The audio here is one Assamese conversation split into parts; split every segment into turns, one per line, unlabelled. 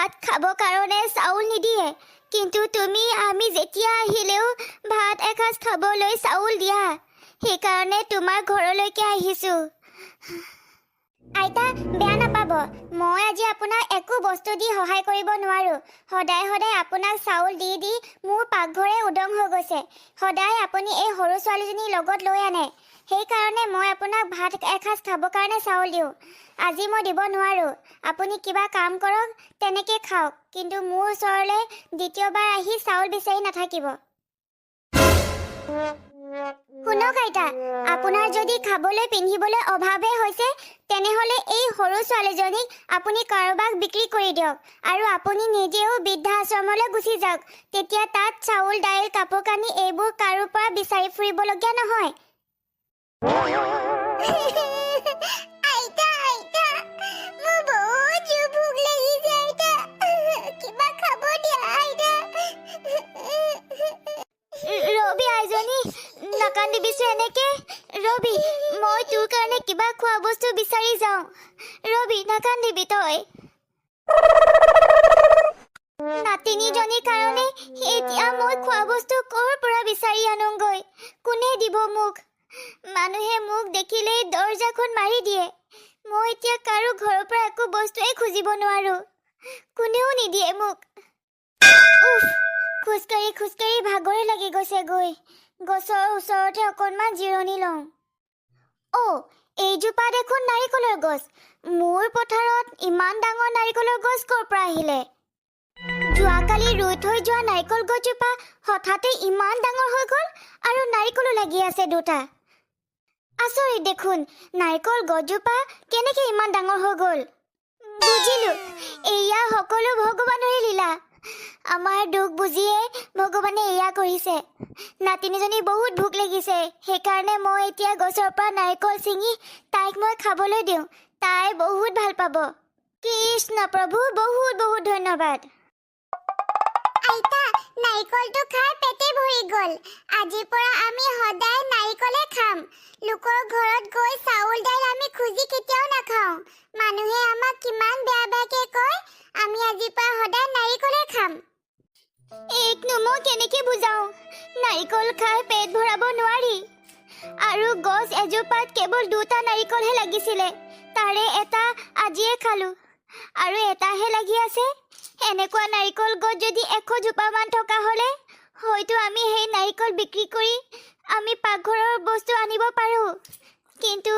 ভাত খাব কাৰণে চাউল নিদিয়ে, কিন্তু তুমি আমি যেতিয়া আহিলেও ভাত এসাঁজ খাবলৈ চাউল দিয়া। সেইকাৰণে তোমাৰ ঘৰলৈকে আহিছোঁ। আইতা, বেয়া নাপাব, মই আজি আপোনাক একো বস্তু দি সহায় কৰিব নোৱাৰোঁ। সদায় সদায় আপোনাক চাউল দি দি মোৰ পাকঘৰে উদং হৈ গৈছে। সদায় আপুনি এই সৰু ছোৱালীজনীৰ লগত লৈ আনে, সেইকাৰণে মই আপোনাক ভাত এসাঁজ খাবৰ কাৰণে চাউল দিওঁ। আজি মই দিব নোৱাৰোঁ। আপুনি কিবা কাম কৰক, তেনেকৈ খাওক, কিন্তু মোৰ ওচৰলৈ দ্বিতীয়বাৰ আহি চাউল বিচাৰি নাথাকিব। শুনক আইতা, আপোনাৰ যদি খাবলৈ পিন্ধিবলৈ অভাৱে হৈছে, তেনেহ'লে এই সৰু ছোৱালীজনীক আপুনি কাৰোবাক বিক্ৰী কৰি দিয়ক আৰু আপুনি নিজেও বৃদ্ধাশ্ৰমলৈ গুচি যাওক। তেতিয়া তাত চাউল, দাইল, কাপোৰ কানি এইবোৰ কাৰো পৰা বিচাৰি ফুৰিবলগীয়া নহয়। আইতা, আইতা, মোৰ বহুত ভোক লাগিছে আইতা। কিবা খাব দিয়া আইতা। ৰবি আইজনী, নাকান্দিবিছো এনেকে। ৰবি, মই তোৰ কাৰণে কিবা খোৱা বস্তু বিচাৰি যাওঁ। ৰবি, নাকান্দিবি তই। নাতিনীজনীৰ কাৰণে এতিয়া মই খোৱা বস্তু ক'ৰ পৰা বিচাৰি আনোগৈ? কোনে দিব মোক? মানুহে মোক দেখিলেই দৰজাখন মাৰি দিয়ে। মই এতিয়া কাৰো ঘৰৰ পৰা একো বস্তুৱেই খুজিব নোৱাৰোঁ। কোনেও নিদিয়ে মোক। উফ, খোজকাঢ়ি খোজকাঢ়ি ভাগৰে লাগি গৈছে গৈ। গছৰ ওচৰতে অকণমান জিৰণি লওঁ। এইজোপা দেখোন নাৰিকলৰ গছ। মোৰ পথাৰত ইমান ডাঙৰ নাৰিকলৰ গছ ক'ৰ পৰা আহিলে? যোৱাকালি ৰুই থৈ যোৱা নাৰিকল গছজোপা হঠাতে ইমান ডাঙৰ হৈ গ'ল আৰু নাৰিকলো লাগি আছে দুটা। আচৰিত দেখোন, নাৰিকল গছজোপা কেনেকৈ ইমান ডাঙৰ হৈ গ'ল? বুজিলোঁ, এয়া সকলো ভগৱানৰে লীলা। আমাৰ দুখ বুজিয়ে ভগৱানে এয়া কৰিছে। নাতিনীজনী বহুত ভোক লাগিছে, সেইকাৰণে মই এতিয়া গছৰ পৰা নাৰিকল ছিঙি তাইক মই খাবলৈ দিওঁ। তাই বহুত ভাল পাব। কৃষ্ণ প্ৰভু, বহুত বহুত ধন্যবাদ। আইতা, নাৰিকলটো খাই পেটে ভৰি গ'ল। আজিৰ পৰা আমি সদায় নাৰিকলে খাম। লোকৰ ঘৰত গৈ চাউল দাইল আমি খুজি কেতিয়াও নাখাওঁ। মানুহে আমাক কিমান বেয়া বেয়াকে কয়, আমি আজিৰ পৰা সদায় নাৰিকলে খাম। এইকনো মই কেনেকৈ বুজাওঁ? নাৰিকল খাই পেট ভৰাব নোৱাৰি। আৰু গছ এজোপাত কেৱল দুটা নাৰিকলহে লাগিছিলে, তাৰে এটা আজিয়ে খালোঁ আৰু এটাহে লাগি আছে। এনেকুৱা নাৰিকল গছ যদি 100 জোপামান থকা হ'লে হয়তো আমি সেই নাৰিকল বিক্ৰী কৰি আমি পাকঘৰৰ বস্তু আনিব পাৰোঁ, কিন্তু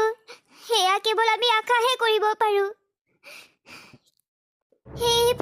সেয়া কেৱল আমি আশাহে কৰিব পাৰোঁ। সেই